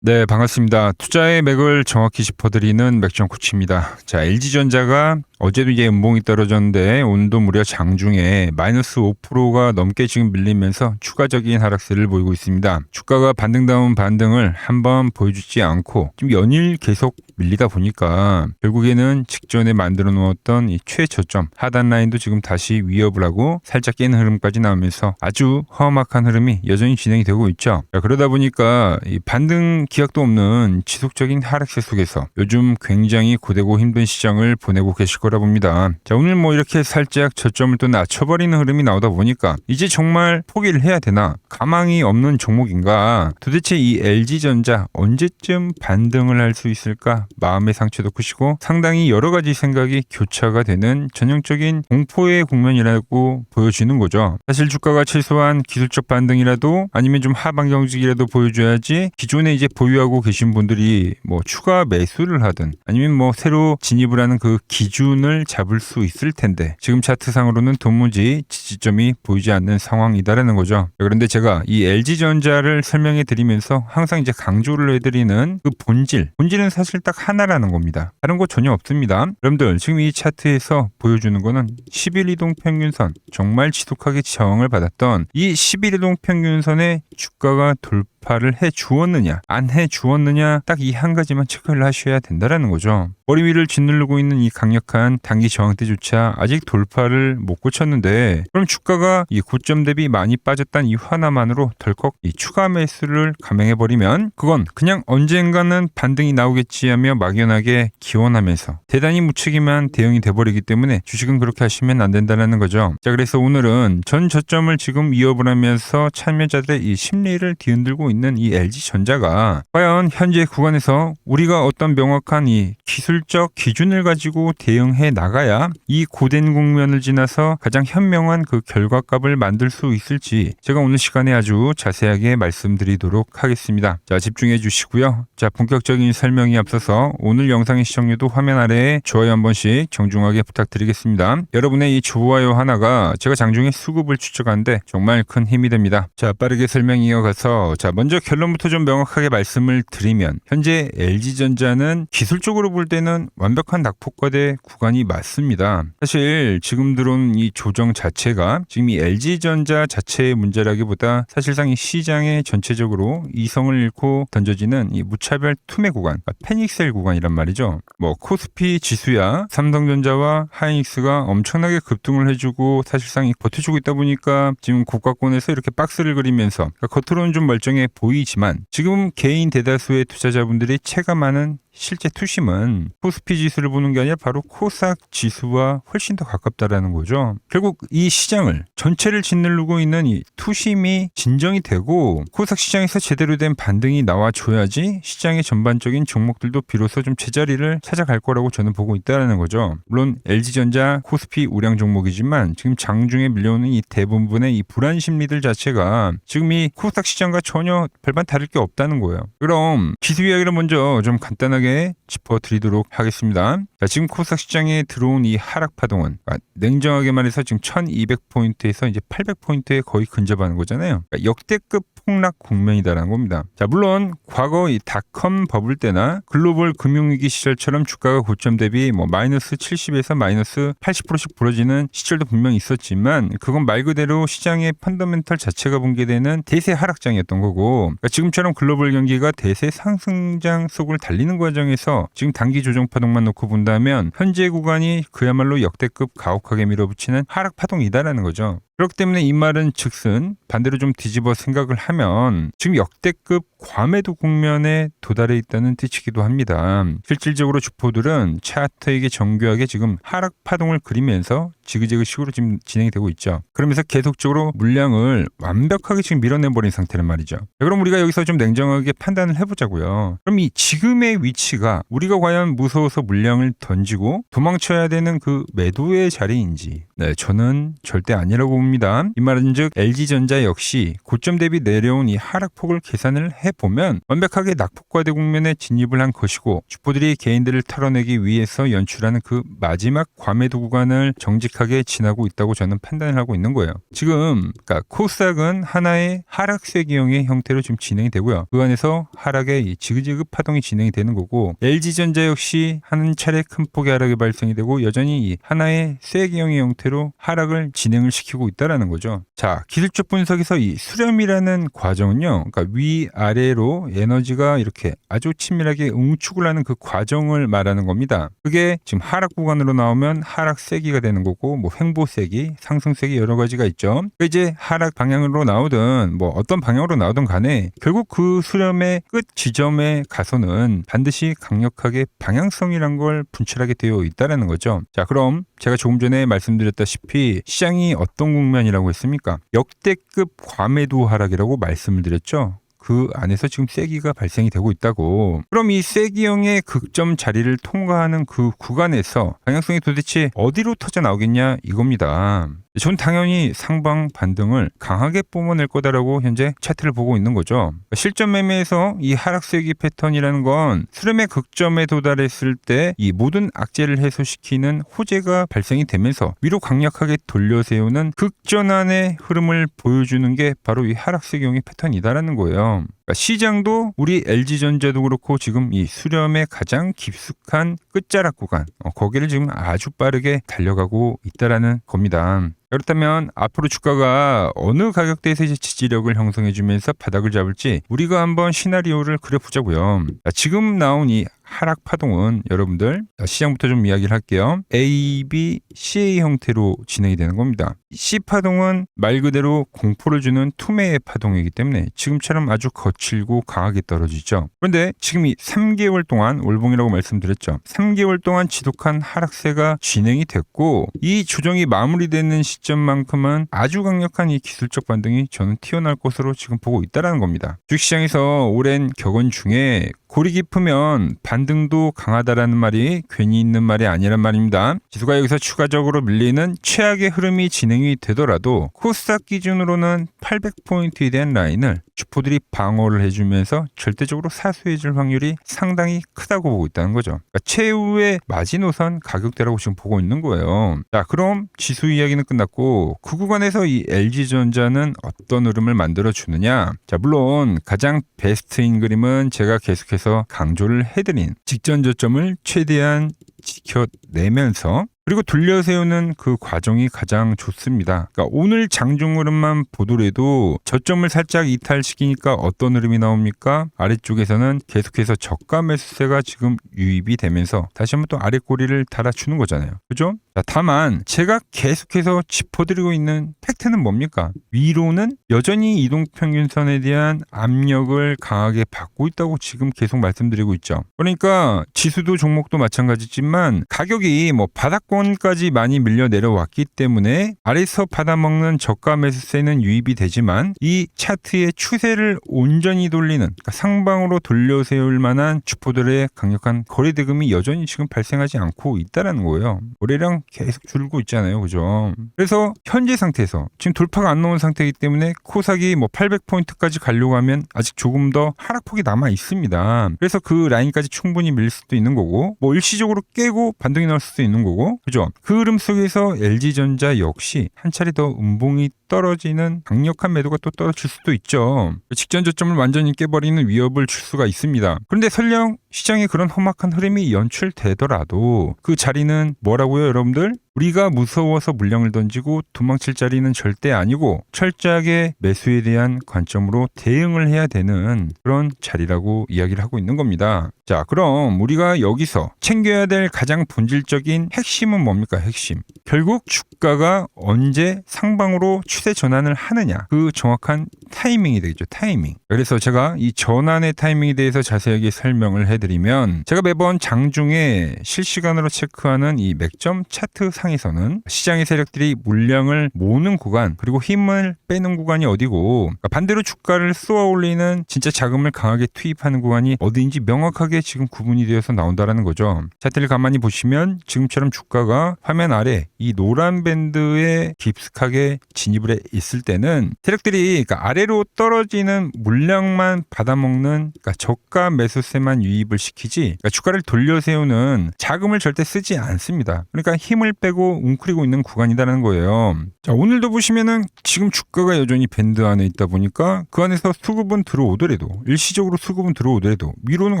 네, 반갑습니다. 투자의 맥을 정확히 짚어드리는 맥정코치입니다. 자, LG전자가 어제도 이제 음봉이 떨어졌는데 오늘도 무려 장중에 마이너스 5%가 넘게 지금 밀리면서 추가적인 하락세를 보이고 있습니다. 주가가 반등다운 반등을 한번 보여주지 않고 지금 연일 계속 밀리다 보니까 결국에는 직전에 만들어 놓았던 이 최저점 하단 라인도 지금 다시 위협을 하고 살짝 깨는 흐름까지 나오면서 아주 험악한 흐름이 여전히 진행이 되고 있죠. 자, 그러다 보니까 이 반등 기약도 없는 지속적인 하락세 속에서 요즘 굉장히 고되고 힘든 시장을 보내고 계실 거라 봅니다. 자, 오늘 뭐 이렇게 살짝 저점을 또 낮춰버리는 흐름이 나오다 보니까 이제 정말 포기를 해야 되나, 가망이 없는 종목인가, 도대체 이 LG전자 언제쯤 반등을 할 수 있을까, 마음의 상처도 크시고 상당히 여러 가지 생각이 교차가 되는 전형적인 공포의 국면이라고 보여지는 거죠. 사실 주가가 최소한 기술적 반등이라도 아니면 좀 하방 경직이라도 보여줘야지 기존에 이제 보유하고 계신 분들이 뭐 추가 매수를 하든 아니면 뭐 새로 진입을 하는 그 기준을 잡을 수 있을 텐데 지금 차트상으로는 도무지 지지점이 보이지 않는 상황이다라는 거죠. 그런데 제가 이 LG전자를 설명해 드리면서 항상 이제 강조를 해드리는 그 본질은 사실 딱 하나라는 겁니다. 다른 거 전혀 없습니다. 여러분들 지금 이 차트에서 보여주는 거는 10일 이동 평균선, 정말 지속하게 저항을 받았던 이 10일 이동 평균선에 주가가 돌파를 해 주었느냐 안 해 주었느냐, 딱 이 한 가지만 체크를 하셔야 된다라는 거죠. 머리 위를 짓누르고 있는 이 강력한 단기 저항대조차 아직 돌파를 못 고쳤는데, 그럼 주가가 이 고점 대비 많이 빠졌다는 이 하나만으로 덜컥 이 추가 매수를 감행해버리면 그건 그냥 언젠가는 반등이 나오겠지 하며 막연하게 기원하면서 대단히 무책임한 대응이 돼버리기 때문에 주식은 그렇게 하시면 안 된다는 거죠. 자, 그래서 오늘은 전 저점을 지금 위협을 하면서 참여자들의 이 심리를 뒤흔들고 있는 이 LG전자가 과연 현재 구간에서 우리가 어떤 명확한 이 기술적 기준을 가지고 대응해 나가야 이 고된 국면을 지나서 가장 현명한 그 결과값을 만들 수 있을지 제가 오늘 시간에 아주 자세하게 말씀드리도록 하겠습니다. 자, 집중해 주시고요. 자, 본격적인 설명이 앞서서 오늘 영상의 시청률도 화면 아래에 좋아요 한 번씩 정중하게 부탁드리겠습니다. 여러분의 이 좋아요 하나가 제가 장중에 수급을 추적하는데 정말 큰 힘이 됩니다. 자, 빠르게 설명 이어가서 자, 먼저 결론부터 좀 명확하게 말씀을 드리면 현재 LG전자는 기술적으로 볼 때는 완벽한 낙폭과대 구간이 맞습니다. 사실 지금 들어온 이 조정 자체가 지금 이 LG전자 자체의 문제라기보다 사실상 이 시장의 전체적으로 이성을 잃고 던져지는 이 무차별 투매 구간, 그러니까 패닉셀 구간이란 말이죠. 뭐 코스피 지수야 삼성전자와 하이닉스가 엄청나게 급등을 해주고 사실상 버텨주고 있다 보니까 지금 고가권에서 이렇게 박스를 그리면서, 그러니까 겉으로는 좀 멀쩡해 보이지만 지금 개인 대다수의 투자자분들이 체감하는 실제 투심은 코스피 지수를 보는 게 아니라 바로 코스닥 지수와 훨씬 더 가깝다라는 거죠. 결국 이 시장을 전체를 짓누르고 있는 이 투심이 진정이 되고 코스닥 시장에서 제대로 된 반등이 나와줘야지 시장의 전반적인 종목들도 비로소 좀 제자리를 찾아갈 거라고 저는 보고 있다는 거죠. 물론 LG전자 코스피 우량 종목이지만 지금 장중에 밀려오는 이 대부분의 이 불안 심리들 자체가 지금 이 코스닥 시장과 전혀 별반 다를 게 없다는 거예요. 그럼 지수 이야기를 먼저 좀 간단하게 짚어드리도록 하겠습니다. 자, 지금 코스닥 시장에 들어온 이 하락 파동은 냉정하게 말해서 지금 1200포인트에서 이제 800포인트에 거의 근접하는 거잖아요. 그러니까 역대급 폭락 국면이다라는 겁니다. 자, 물론 과거 이 닷컴 버블 때나 글로벌 금융위기 시절처럼 주가가 고점 대비 뭐 마이너스 70에서 마이너스 80%씩 부러지는 시절도 분명히 있었지만 그건 말 그대로 시장의 펀더멘털 자체가 붕괴되는 대세 하락장이었던 거고, 그러니까 지금처럼 글로벌 경기가 대세 상승장 속을 달리는 과정에서 지금 단기 조정 파동만 놓고 본다면 현재 구간이 그야말로 역대급 가혹하게 밀어붙이는 하락 파동이다라는 거죠. 그렇기 때문에 이 말은 즉슨 반대로 좀 뒤집어 생각을 하면 지금 역대급 과매도 국면에 도달해 있다는 뜻이기도 합니다. 실질적으로 주포들은 차트에게 정교하게 지금 하락 파동을 그리면서 지그재그식으로 지금 진행이 되고 있죠. 그러면서 계속적으로 물량을 완벽하게 지금 밀어내버린 상태란 말이죠. 그럼 우리가 여기서 좀 냉정하게 판단을 해보자고요. 그럼 이 지금의 위치가 우리가 과연 무서워서 물량을 던지고 도망쳐야 되는 그 매도의 자리인지, 네, 저는 절대 아니라고 봅니다. 겁니다. 이 말은 즉 LG전자 역시 고점 대비 내려온 이 하락폭을 계산을 해보면 완벽하게 낙폭과대 국면에 진입을 한 것이고 주포들이 개인들을 털어내기 위해서 연출하는 그 마지막 과매도 구간을 정직하게 지나고 있다고 저는 판단을 하고 있는 거예요. 지금 그러니까 코스닥은 하나의 하락세 기형의 형태로 지금 진행이 되고요. 그 안에서 하락의 이 지그지그 파동이 진행이 되는 거고 LG전자 역시 한 차례 큰 폭의 하락이 발생이 되고 여전히 이 하나의 세 기형의 형태로 하락을 진행을 시키고 있다라는 거죠. 자, 기술적 분석에서 이 수렴이라는 과정은요. 그러니까 위아래로 에너지가 이렇게 아주 친밀하게 응축을 하는 그 과정을 말하는 겁니다. 그게 지금 하락 구간으로 나오면 하락 세기가 되는 거고 뭐 횡보 세기, 상승 세기 여러 가지가 있죠. 그러니까 이제 하락 방향으로 나오든 뭐 어떤 방향으로 나오든 간에 결국 그 수렴의 끝 지점에 가서는 반드시 강력하게 방향성이란 걸 분출하게 되어 있다라는 거죠. 자, 그럼 제가 조금 전에 말씀드렸다시피 시장이 어떤 국면이라고 했습니까? 역대급 과매도 하락이라고 말씀을 드렸죠. 그 안에서 지금 세기가 발생이 되고 있다고. 그럼 이 세기형의 극점 자리를 통과하는 그 구간에서 방향성이 도대체 어디로 터져 나오겠냐 이겁니다. 전 당연히 상방 반등을 강하게 뿜어낼 거다라고 현재 차트를 보고 있는 거죠. 실전 매매에서 이 하락세기 패턴이라는 건 수렴의 극점에 도달했을 때 이 모든 악재를 해소시키는 호재가 발생이 되면서 위로 강력하게 돌려세우는 극전환의 흐름을 보여주는 게 바로 이 하락세기형의 패턴이다라는 거예요. 시장도 우리 LG전자도 그렇고 지금 이 수렴의 가장 깊숙한 끝자락 구간 거기를 지금 아주 빠르게 달려가고 있다라는 겁니다. 그렇다면 앞으로 주가가 어느 가격대에서 이제 지지력을 형성해주면서 바닥을 잡을지 우리가 한번 시나리오를 그려보자고요. 지금 나온 이 하락 파동은 여러분들 시장부터 좀 이야기를 할게요. A, B, CA 형태로 진행이 되는 겁니다. C 파동은 말 그대로 공포를 주는 투매의 파동이기 때문에 지금처럼 아주 거칠고 강하게 떨어지죠. 그런데 지금 이 3개월 동안 월봉이라고 말씀드렸죠. 3개월 동안 지독한 하락세가 진행이 됐고 이 조정이 마무리되는 시점만큼은 아주 강력한 이 기술적 반등이 저는 튀어나올 것으로 지금 보고 있다는 겁니다. 주식시장에서 오랜 격언 중에 골이 깊으면 반등도 강하다라는 말이 괜히 있는 말이 아니란 말입니다. 지수가 여기서 추가적으로 밀리는 최악의 흐름이 진행이 되더라도 코스닥 기준으로는 800포인트에 대한 라인을 주포들이 방어를 해주면서 절대적으로 사수해줄 확률이 상당히 크다고 보고 있다는 거죠. 그러니까 최후의 마지노선 가격대라고 지금 보고 있는 거예요. 자, 그럼 지수 이야기는 끝났고 그 구간에서 이 LG전자는 어떤 흐름을 만들어주느냐. 자, 물론 가장 베스트인 그림은 제가 계속해서 강조를 해드린 직전 저점을 최대한 지켜내면서 그리고 돌려세우는 그 과정이 가장 좋습니다. 그러니까 오늘 장중 흐름만 보더라도 저점을 살짝 이탈시키니까 어떤 흐름이 나옵니까? 아래쪽에서는 계속해서 저가 매수세가 지금 유입이 되면서 다시 한번 또 아래 꼬리를 달아주는 거잖아요. 그죠? 자, 다만 제가 계속해서 짚어드리고 있는 팩트는 뭡니까? 위로는 여전히 이동평균선에 대한 압력을 강하게 받고 있다고 지금 계속 말씀드리고 있죠. 그러니까 지수도 종목도 마찬가지지만 가격이 뭐 바닥권까지 많이 밀려 내려왔기 때문에 아래서 받아먹는 저가 매수세는 유입이 되지만 이 차트의 추세를 온전히 돌리는 그러니까 상방으로 돌려세울 만한 주포들의 강력한 거래 대금이 여전히 지금 발생하지 않고 있다는 거예요. 거래량 계속 줄고 있잖아요. 그죠? 그래서 현재 상태에서 지금 돌파가 안 나온 상태이기 때문에 코스닥이 뭐 800포인트까지 가려고 하면 아직 조금 더 하락폭이 남아 있습니다. 그래서 그 라인까지 충분히 밀릴 수도 있는 거고 뭐 일시적으로 깨고 반등이 나올 수도 있는 거고 그죠? 그 흐름 속에서 LG전자 역시 한 차례 더 음봉이 떨어지는 강력한 매도가 또 떨어질 수도 있죠. 직전 저점을 완전히 깨버리는 위협을 줄 수가 있습니다. 그런데 설령 시장에 그런 험악한 흐름이 연출되더라도 그 자리는 뭐라고요, 여러분들? 우리가 무서워서 물량을 던지고 도망칠 자리는 절대 아니고 철저하게 매수에 대한 관점으로 대응을 해야 되는 그런 자리라고 이야기를 하고 있는 겁니다. 자, 그럼 우리가 여기서 챙겨야 될 가장 본질적인 핵심은 뭡니까? 핵심. 결국 주가가 언제 상방으로 추세 전환을 하느냐. 그 정확한 타이밍이 되겠죠. 타이밍. 그래서 제가 이 전환의 타이밍에 대해서 자세하게 설명을 해드리면 제가 매번 장중에 실시간으로 체크하는 이 맥점 차트 상에서는 시장의 세력들이 물량을 모으는 구간 그리고 힘을 빼는 구간이 어디고 반대로 주가를 쏘아 올리는 진짜 자금을 강하게 투입하는 구간이 어디인지 명확하게 지금 구분이 되어서 나온다라는 거죠. 차트를 가만히 보시면 지금처럼 주가가 화면 아래 이 노란 밴드에 깊숙하게 진입을 해 있을 때는 세력들이 아래로 떨어지는 물량만 받아먹는 저가 매수세만 유입을 시키지 주가를 돌려 세우는 자금을 절대 쓰지 않습니다. 그러니까 힘을 빼고 웅크리고 있는 구간이라는 거예요. 자, 오늘도 보시면은 지금 주가가 여전히 밴드 안에 있다 보니까 그 안에서 수급은 들어오더라도 일시적으로 수급은 들어오더라도 위로는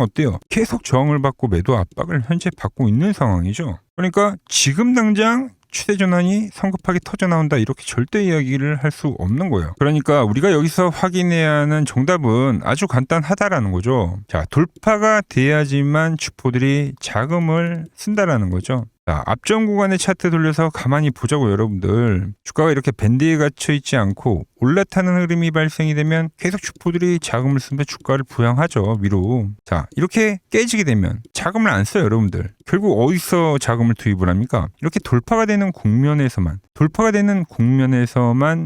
어때요? 계속 저항을 받고 매도 압박을 현재 받고 있는 상황이죠. 그러니까 지금 당장 추세 전환이 성급하게 터져 나온다 이렇게 절대 이야기를 할 수 없는 거예요. 그러니까 우리가 여기서 확인해야 하는 정답은 아주 간단하다라는 거죠. 자, 돌파가 돼야지만 주포들이 자금을 쓴다라는 거죠. 자, 앞전 구간의 차트 돌려서 가만히 보자고 여러분들. 주가가 이렇게 밴드에 갇혀 있지 않고 올라타는 흐름이 발생이 되면 계속 주포들이 자금을 쓰면서 주가를 부양하죠. 위로. 자, 이렇게 깨지게 되면 자금을 안 써요 여러분들. 결국 어디서 자금을 투입을 합니까? 이렇게 돌파가 되는 국면에서만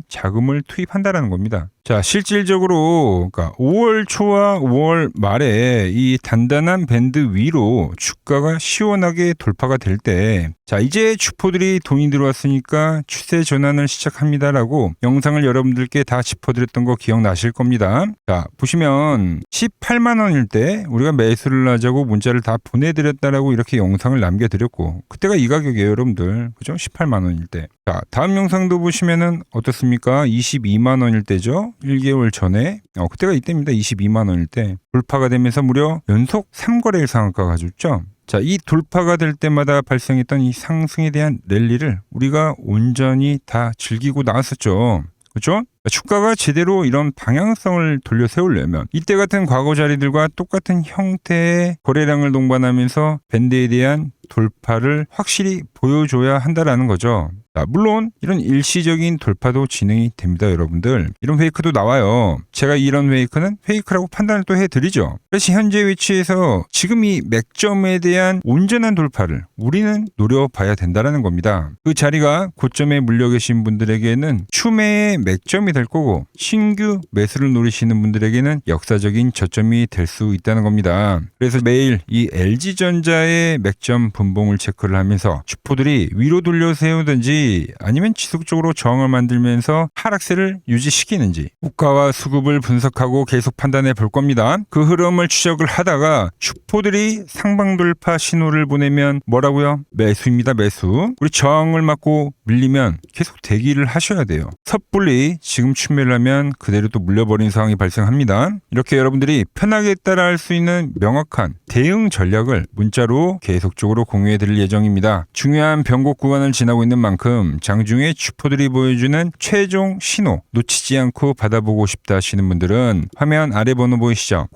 자금을 투입한다라는 겁니다. 자, 실질적으로 5월 초와 5월 말에 이 단단한 밴드 위로 주가가 시원하게 돌파가 될 때, 자, 이제 주포들이 돈이 들어왔으니까 추세 전환을 시작합니다라고 영상을 여러분들께 다 짚어드렸던 거 기억나실 겁니다. 자, 보시면 18만 원일 때 우리가 매수를 하자고 문자를 다 보내드렸다라고 이렇게 영상을 남겨드렸고, 그때가 이 가격이에요 여러분들. 그죠? 18만 원일 때. 자, 다음 영상도 보시면은 어떻습니까? 22만 원일 때죠. 1개월 전에. 그때가 이때입니다. 22만 원일 때. 돌파가 되면서 무려 연속 3거래일 상한가가 가졌죠. 자, 이 돌파가 될 때마다 발생했던 이 상승에 대한 랠리를 우리가 온전히 다 즐기고 나왔었죠. 그렇죠? 주가가 제대로 이런 방향성을 돌려 세우려면 이때 같은 과거 자리들과 똑같은 형태의 거래량을 동반하면서 밴드에 대한 돌파를 확실히 보여줘야 한다라는 거죠. 자, 물론 이런 일시적인 돌파도 진행이 됩니다 여러분들. 이런 페이크도 나와요. 제가 이런 페이크는 페이크라고 판단을 또 해드리죠. 그래서 현재 위치에서 지금 이 맥점에 대한 온전한 돌파를 우리는 노려봐야 된다는 겁니다. 그 자리가 고점에 물려 계신 분들에게는 추매의 맥점이 될 거고 신규 매수를 노리시는 분들에게는 역사적인 저점이 될 수 있다는 겁니다. 그래서 매일 이 LG전자의 맥점 분봉을 체크를 하면서 주포들이 위로 돌려 세우든지 아니면 지속적으로 저항을 만들면서 하락세를 유지시키는지 국가와 수급을 분석하고 계속 판단해 볼 겁니다. 그 흐름을 추적을 하다가 주포들이 상방 돌파 신호를 보내면 뭐라고요? 매수입니다. 매수. 우리 저항을 맞고 밀리면 계속 대기를 하셔야 돼요. 섣불리 지금 추매를 하면 그대로 또 물려버린 상황이 발생합니다. 이렇게 여러분들이 편하게 따라할 수 있는 명확한 대응 전략을 문자로 계속적으로 공유해 드릴 예정입니다. 중요한 변곡 구간을 지나고 있는 만큼 장중에 주포들이 보여주는 최종 신호 놓치지 않고 받아보고 싶다 하시는 분들은 화면 아래 번호 보이시죠?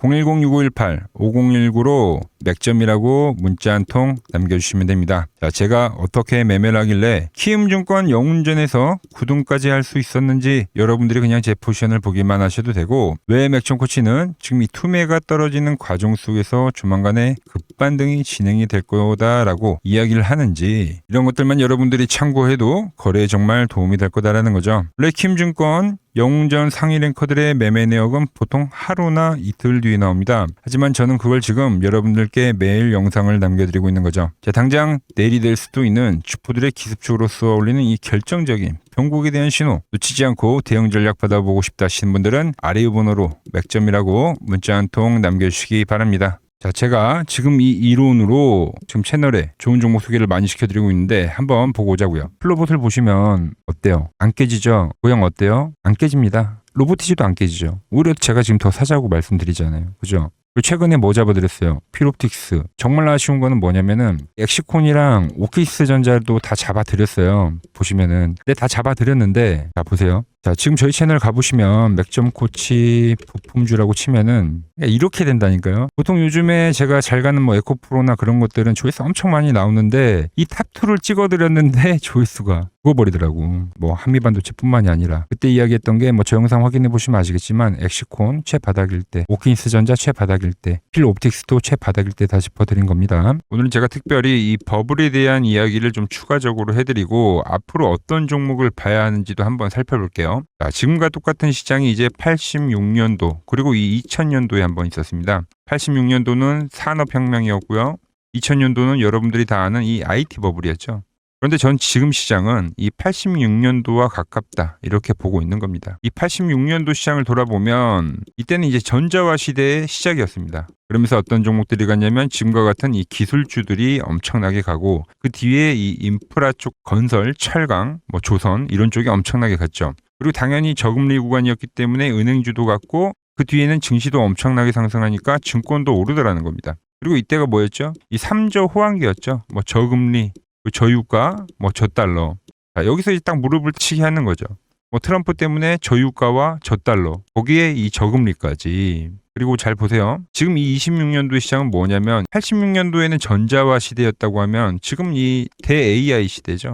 010-6518-5019로 맥점이라고 문자 한 통 남겨주시면 됩니다. 자, 제가 어떻게 매매를 하길래 키움증권 영운전에서 구동까지 할 수 있었는지 여러분들이 그냥 제 포지션을 보기만 하셔도 되고, 왜 맥점 코치는 지금 이 투매가 떨어지는 과정 속에서 조만간에 급반등이 진행이 될 거다라고 이야기를 하는지 이런 것들만 여러분들이 참고해도 거래에 정말 도움이 될 거다라는 거죠. 원래 키움증권 영웅전 상위 랭커들의 매매 내역은 보통 하루나 이틀 뒤에 나옵니다. 하지만 저는 그걸 지금 여러분들께 매일 영상을 남겨드리고 있는 거죠. 자, 당장 내일이 될 수도 있는 주포들의 기습적으로 쏘아올리는 이 결정적인 변곡에 대한 신호 놓치지 않고 대응 전략 받아보고 싶다 하시는 분들은 아래 번호로 맥점이라고 문자 한 통 남겨주시기 바랍니다. 자, 제가 지금 이 이론으로 지금 채널에 좋은 종목 소개를 많이 시켜드리고 있는데 한번 보고 오자고요. 플로봇을 보시면 어때요? 안 깨지죠? 모양 어때요? 안 깨집니다. 로보티지도 안 깨지죠. 오히려 제가 지금 더 사자고 말씀드리잖아요. 그죠? 그리고 최근에 뭐 잡아드렸어요? 피롭틱스. 정말 아쉬운 거는 뭐냐면은 엑시콘이랑 오키스 전자도 다 잡아드렸어요. 보시면은. 근데 다 잡아드렸는데 자 보세요. 자, 지금 저희 채널 가보시면 맥점코치 부품주라고 치면은 이렇게 된다니까요. 보통 요즘에 제가 잘 가는 뭐 에코프로나 그런 것들은 조회수 엄청 많이 나오는데 이 탑2를 찍어드렸는데 조회수가 죽어버리더라고. 뭐 한미반도체뿐만이 아니라 그때 이야기했던 게 뭐 저 영상 확인해 보시면 아시겠지만 엑시콘 최바닥일 때, 오킨스 전자 최바닥일 때, 필옵틱스도 최바닥일 때 다 짚어드린 겁니다. 오늘은 제가 특별히 이 버블에 대한 이야기를 좀 추가적으로 해드리고 앞으로 어떤 종목을 봐야 하는지도 한번 살펴볼게요. 자, 지금과 똑같은 시장이 이제 86년도 그리고 이 2000년도에 한번 있었습니다. 86년도는 산업혁명이었고요. 2000년도는 여러분들이 다 아는 이 IT 버블이었죠. 그런데 전 지금 시장은 이 86년도와 가깝다 이렇게 보고 있는 겁니다. 이 86년도 시장을 돌아보면 이때는 이제 전자화 시대의 시작이었습니다. 그러면서 어떤 종목들이 갔냐면 지금과 같은 이 기술주들이 엄청나게 가고 그 뒤에 이 인프라 쪽 건설, 철강, 뭐 조선 이런 쪽이 엄청나게 갔죠. 그리고 당연히 저금리 구간이었기 때문에 은행주도 갔고 그 뒤에는 증시도 엄청나게 상승하니까 증권도 오르더라는 겁니다. 그리고 이때가 뭐였죠? 이 3조 호황기였죠. 뭐 저금리, 저유가, 뭐 저달러. 자, 여기서 이제 딱 무릎을 치게 하는 거죠. 뭐 트럼프 때문에 저유가와 저달러, 거기에 이 저금리까지. 그리고 잘 보세요. 지금 이 26년도 시장은 뭐냐면 86년도에는 전자화 시대였다고 하면 지금 이 대 AI 시대죠.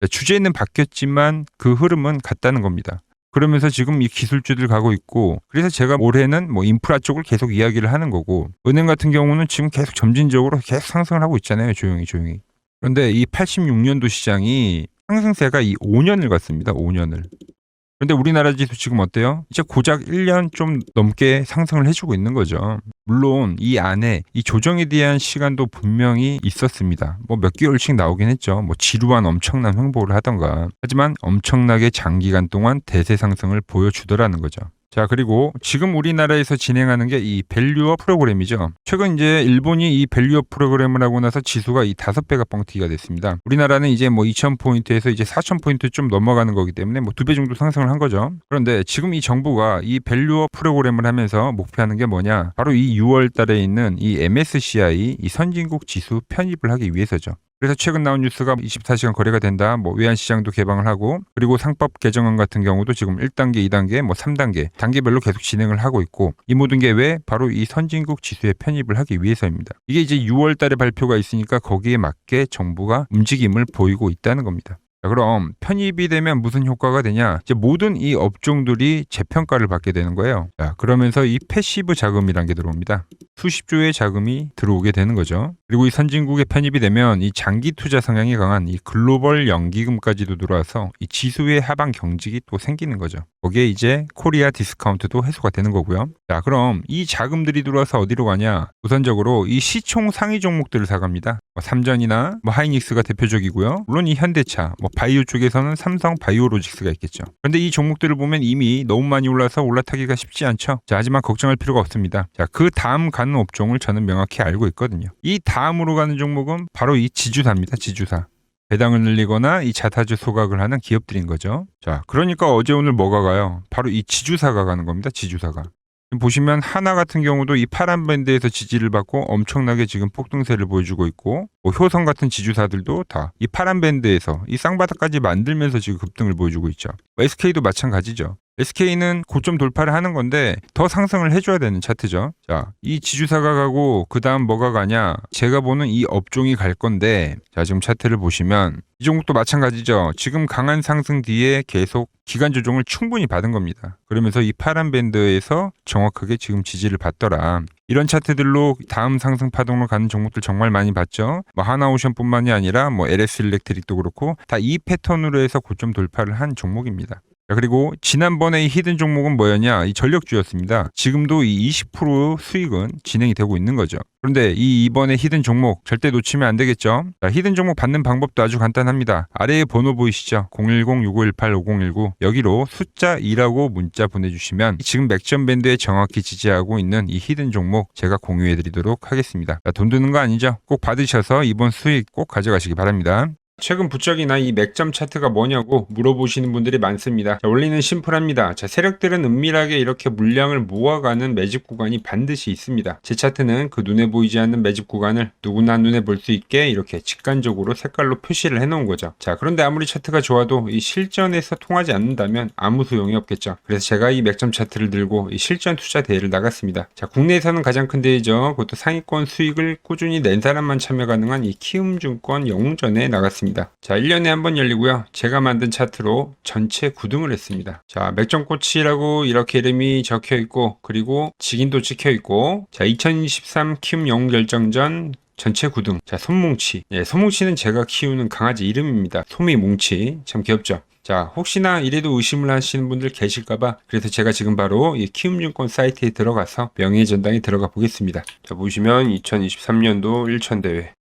주제는 바뀌었지만 그 흐름은 같다는 겁니다. 그러면서 지금 이 기술주들 가고 있고 그래서 제가 올해는 뭐 인프라 쪽을 계속 이야기를 하는 거고 은행 같은 경우는 지금 계속 점진적으로 계속 상승을 하고 있잖아요. 조용히. 그런데 이 86년도 시장이 상승세가 이 5년을 갔습니다. 5년을. 그런데 우리나라 지수 지금 어때요? 이제 고작 1년 좀 넘게 상승을 해주고 있는 거죠. 물론 이 안에 이 조정에 대한 시간도 분명히 있었습니다. 뭐 몇 개월씩 나오긴 했죠. 뭐 지루한 엄청난 횡보를 하던가. 하지만 엄청나게 장기간 동안 대세 상승을 보여주더라는 거죠. 자, 그리고 지금 우리나라에서 진행하는 게 이 밸류업 프로그램이죠. 최근 이제 일본이 이 밸류업 프로그램을 하고 나서 지수가 이 5배가 뻥튀기가 됐습니다. 우리나라는 이제 뭐 2000포인트에서 이제 4000포인트 좀 넘어가는 거기 때문에 뭐 2배 정도 상승을 한 거죠. 그런데 지금 이 정부가 이 밸류업 프로그램을 하면서 목표하는 게 뭐냐? 바로 이 6월 달에 있는 이 MSCI 이 선진국 지수 편입을 하기 위해서죠. 그래서 최근 나온 뉴스가 24시간 거래가 된다. 뭐 외환시장도 개방을 하고 그리고 상법 개정안 같은 경우도 지금 1단계, 2단계, 뭐 3단계 단계별로 계속 진행을 하고 있고 이 모든 게 왜? 바로 이 선진국 지수에 편입을 하기 위해서입니다. 이게 이제 6월 달에 발표가 있으니까 거기에 맞게 정부가 움직임을 보이고 있다는 겁니다. 자, 그럼 편입이 되면 무슨 효과가 되냐? 이제 모든 이 업종들이 재평가를 받게 되는 거예요. 자, 그러면서 이 패시브 자금이란 게 들어옵니다. 수십조의 자금이 들어오게 되는 거죠. 그리고 이 선진국에 편입이 되면 이 장기 투자 성향이 강한 이 글로벌 연기금까지도 들어와서 이 지수의 하방 경직이 또 생기는 거죠. 거기에 이제 코리아 디스카운트도 해소가 되는 거고요. 자, 그럼 이 자금들이 들어와서 어디로 가냐? 우선적으로 이 시총 상위 종목들을 사갑니다. 뭐 삼전이나 뭐 하이닉스가 대표적이고요. 물론 이 현대차, 뭐 바이오 쪽에서는 삼성 바이오로직스가 있겠죠. 그런데 이 종목들을 보면 이미 너무 많이 올라서 올라타기가 쉽지 않죠. 자, 하지만 걱정할 필요가 없습니다. 자, 그 다음 가는 업종을 저는 명확히 알고 있거든요. 이 다음으로 가는 종목은 바로 이 지주사입니다. 지주사. 배당을 늘리거나 이 자사주 소각을 하는 기업들인 거죠. 자, 그러니까 어제 오늘 뭐가 가요? 바로 이 지주사가 가는 겁니다. 지주사가. 보시면 하나 같은 경우도 이 파란 밴드에서 지지를 받고 엄청나게 지금 폭등세를 보여주고 있고 뭐 효성 같은 지주사들도 다 이 파란 밴드에서 이 쌍바닥까지 만들면서 지금 급등을 보여주고 있죠. SK도 마찬가지죠. SK는 고점 돌파를 하는 건데 더 상승을 해줘야 되는 차트죠. 자, 이 지주사가 가고 그 다음 뭐가 가냐? 제가 보는 이 업종이 갈 건데 자, 지금 차트를 보시면 이 종목도 마찬가지죠. 지금 강한 상승 뒤에 계속 기간 조정을 충분히 받은 겁니다. 그러면서 이 파란 밴드에서 정확하게 지금 지지를 받더라. 이런 차트들로 다음 상승 파동으로 가는 종목들 정말 많이 봤죠. 뭐 하나오션뿐만이 아니라 뭐 LS 일렉트릭도 그렇고 다 이 패턴으로 해서 고점 돌파를 한 종목입니다. 자, 그리고 지난번에 이 히든 종목은 뭐였냐? 이 전력주였습니다. 지금도 이 20% 수익은 진행이 되고 있는 거죠. 그런데 이번에 히든 종목 절대 놓치면 안 되겠죠? 자, 히든 종목 받는 방법도 아주 간단합니다. 아래에 번호 보이시죠? 010-6518-5019 여기로 숫자 2라고 문자 보내주시면 지금 맥점 밴드에 정확히 지지하고 있는 이 히든 종목 제가 공유해드리도록 하겠습니다. 자, 돈 드는 거 아니죠? 꼭 받으셔서 이번 수익 꼭 가져가시기 바랍니다. 최근 부쩍이나 이 맥점 차트가 뭐냐고 물어보시는 분들이 많습니다. 자, 원리는 심플합니다. 자, 세력들은 은밀하게 이렇게 물량을 모아가는 매집 구간이 반드시 있습니다. 제 차트는 그 눈에 보이지 않는 매집 구간을 누구나 눈에 볼 수 있게 이렇게 직관적으로 색깔로 표시를 해놓은 거죠. 자, 그런데 아무리 차트가 좋아도 이 실전에서 통하지 않는다면 아무 소용이 없겠죠. 그래서 제가 이 맥점 차트를 들고 이 실전 투자 대회를 나갔습니다. 자, 국내에서는 가장 큰 대회죠. 그것도 상위권 수익을 꾸준히 낸 사람만 참여 가능한 이 키움증권 영웅전에 나갔습니다. 자, 1년에 한 번 열리고요. 제가 만든 차트로 전체 9등을 했습니다. 자, 맥점코치라고 이렇게 이름이 적혀 있고, 그리고 직인도 찍혀 있고, 자, 2023 키움 영웅 결정전 전체 9등. 자, 손뭉치. 예, 손뭉치는 제가 키우는 강아지 이름입니다. 소미뭉치. 참 귀엽죠? 자, 혹시나 이래도 의심을 하시는 분들 계실까봐 그래서 제가 지금 바로 이 키움증권 사이트에 들어가서 명예의 전당에 들어가 보겠습니다. 자, 보시면 2023년도 1천대회.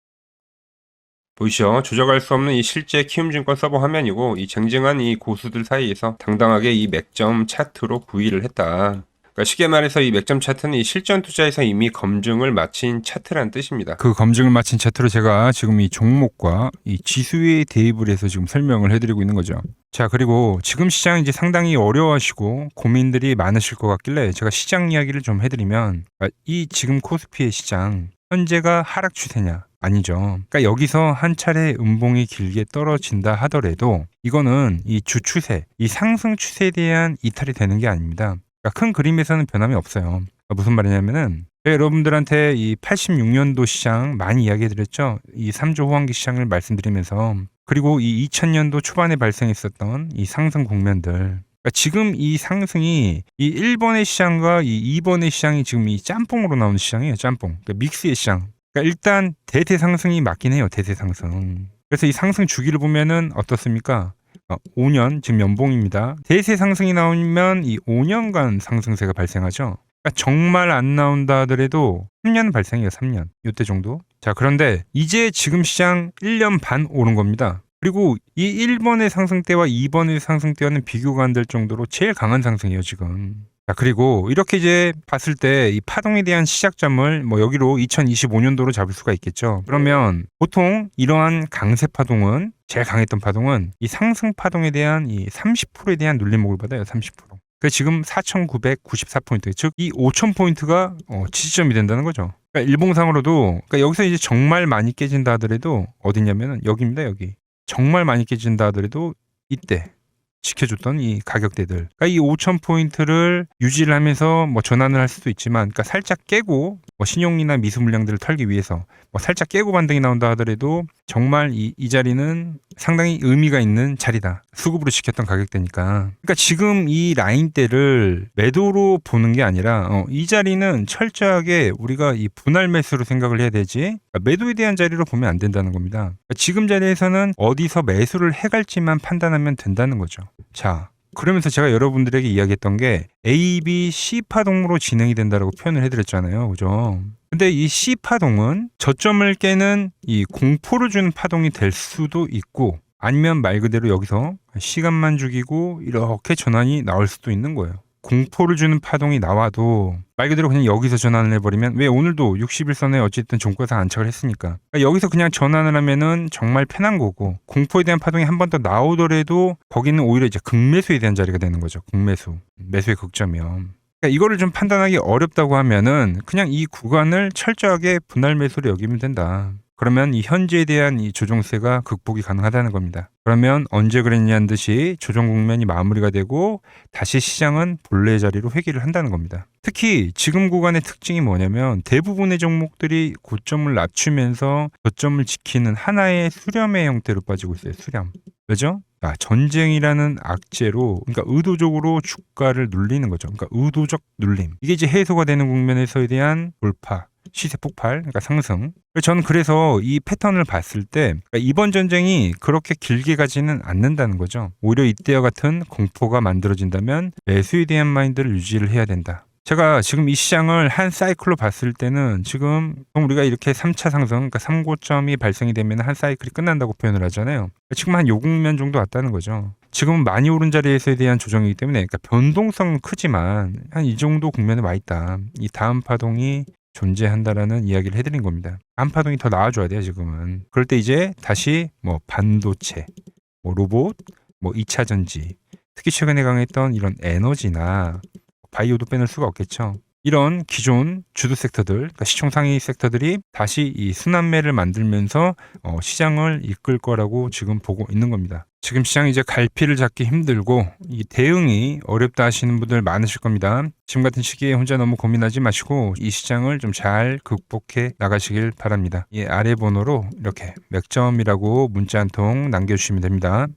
보이시죠? 조작할 수 없는 이 실제 키움증권 서버 화면이고, 이 쟁쟁한 이 고수들 사이에서 당당하게 이 맥점 차트로 구위를 했다. 그러니까 쉽게 말해서 이 맥점 차트는 이 실전 투자에서 이미 검증을 마친 차트란 뜻입니다. 그 검증을 마친 차트로 제가 지금 이 종목과 이 지수에 대입을 해서 지금 설명을 해드리고 있는 거죠. 자, 그리고 지금 시장 이제 상당히 어려워하시고 고민들이 많으실 것 같길래 제가 시장 이야기를 좀 해드리면, 이 지금 코스피의 시장 현재가 하락 추세냐? 아니죠. 그러니까 여기서 한 차례 음봉이 길게 떨어진다 하더라도 이거는 이 주추세, 이 상승 추세에 대한 이탈이 되는 게 아닙니다. 그러니까 큰 그림에서는 변함이 없어요. 그러니까 무슨 말이냐면은 제가 여러분들한테 이 86년도 시장 많이 이야기 드렸죠. 이 3조 호황기 시장을 말씀드리면서, 그리고 이 2000년도 초반에 발생했었던 이 상승 국면들, 그러니까 지금 이 상승이 이 1번의 시장과 이 2번의 시장이 지금 이 짬뽕으로 나오는 시장이에요. 짬뽕. 그러니까 믹스의 시장. 그러니까 일단 대세 상승이 맞긴 해요. 대세 상승. 그래서 이 상승 주기를 보면은 어떻습니까? 5년, 지금 연봉입니다. 대세 상승이 나오면 이 5년간 상승세가 발생하죠. 그러니까 정말 안 나온다 하더라도 3년 발생해요. 3년. 이때 정도. 자, 그런데 이제 지금 시장 1년 반 오른 겁니다. 그리고 이 1번의 상승 때와 2번의 상승 때와는 비교가 안 될 정도로 제일 강한 상승이에요, 지금. 자, 그리고 이렇게 이제 봤을 때 이 파동에 대한 시작점을 뭐 여기로 2025년도로 잡을 수가 있겠죠. 그러면 보통 이러한 강세 파동은, 제일 강했던 파동은 이 상승 파동에 대한 이 30%에 대한 눌림목을 받아요. 30%. 그 지금 4,994포인트, 즉 이 5,000포인트가 지지점이 된다는 거죠. 그러니까 일봉상으로도, 그러니까 여기서 이제 정말 많이 깨진다 하더라도 어디냐면은 여기입니다. 여기. 정말 많이 깨진다 하더라도 이때 지켜줬던 이 가격대들, 그러니까 이 5,000포인트를 유지를 하면서 뭐 전환을 할 수도 있지만, 그러니까 살짝 깨고 뭐 신용이나 미수 물량들을 털기 위해서 뭐 살짝 깨고 반등이 나온다 하더라도 정말 이 자리는 상당히 의미가 있는 자리다. 수급으로 지켰던 가격대니까. 그러니까 지금 이 라인대를 매도로 보는 게 아니라 이 자리는 철저하게 우리가 이 분할 매수로 생각을 해야 되지, 그러니까 매도에 대한 자리로 보면 안 된다는 겁니다. 그러니까 지금 자리에서는 어디서 매수를 해갈지만 판단하면 된다는 거죠. 자, 그러면서 제가 여러분들에게 이야기했던 게 A, B, C 파동으로 진행이 된다라고 표현을 해드렸잖아요. 그죠? 근데 이 C 파동은 저점을 깨는 이 공포를 주는 파동이 될 수도 있고, 아니면 말 그대로 여기서 시간만 죽이고 이렇게 전환이 나올 수도 있는 거예요. 공포를 주는 파동이 나와도 말 그대로 그냥 여기서 전환을 해버리면, 왜 오늘도 60일선에 어쨌든 종가상 안착을 했으니까, 그러니까 여기서 그냥 전환을 하면은 정말 편한 거고, 공포에 대한 파동이 한 번 더 나오더라도 거기는 오히려 이제 극매수에 대한 자리가 되는 거죠. 극매수, 매수의 극점이요. 그러니까 이거를 좀 판단하기 어렵다고 하면은 그냥 이 구간을 철저하게 분할 매수로 여기면 된다. 그러면 이 현재에 대한 이 조정세가 극복이 가능하다는 겁니다. 그러면 언제 그랬냐는 듯이 조정 국면이 마무리가 되고 다시 시장은 본래의 자리로 회귀를 한다는 겁니다. 특히 지금 구간의 특징이 뭐냐면 대부분의 종목들이 고점을 낮추면서 저점을 지키는 하나의 수렴의 형태로 빠지고 있어요. 수렴. 왜죠? 전쟁이라는 악재로, 그러니까 의도적으로 주가를 눌리는 거죠. 그러니까 의도적 눌림. 이게 이제 해소가 되는 국면에서에 대한 돌파, 시세 폭발, 그러니까 상승. 저는 그래서 이 패턴을 봤을 때, 그러니까 이번 전쟁이 그렇게 길게 가지는 않는다는 거죠. 오히려 이때와 같은 공포가 만들어진다면 매수에 대한 마인드를 유지를 해야 된다. 제가 지금 이 시장을 한 사이클로 봤을 때는 지금 우리가 이렇게 3차 상승, 그러니까 3고점이 발생이 되면 한 사이클이 끝난다고 표현을 하잖아요. 지금 한 요 국면 정도 왔다는 거죠. 지금은 많이 오른 자리에서에 대한 조정이기 때문에, 그러니까 변동성은 크지만 한 이 정도 국면에 와 있다. 이 다음 파동이 존재한다라는 이야기를 해드린 겁니다. 한파동이 더 나아져야 돼요, 지금은. 그럴 때 이제 다시 뭐 반도체, 뭐 로봇, 뭐 2차 전지, 특히 최근에 강했던 이런 에너지나 바이오도 빼놓을 수가 없겠죠. 이런 기존 주도 섹터들, 그러니까 시총 상위 섹터들이 다시 이 순환매를 만들면서 시장을 이끌 거라고 지금 보고 있는 겁니다. 지금 시장이 이제 갈피를 잡기 힘들고 이 대응이 어렵다 하시는 분들 많으실 겁니다. 지금 같은 시기에 혼자 너무 고민하지 마시고 이 시장을 좀 잘 극복해 나가시길 바랍니다. 이 아래 번호로 이렇게 맥점이라고 문자 한 통 남겨주시면 됩니다.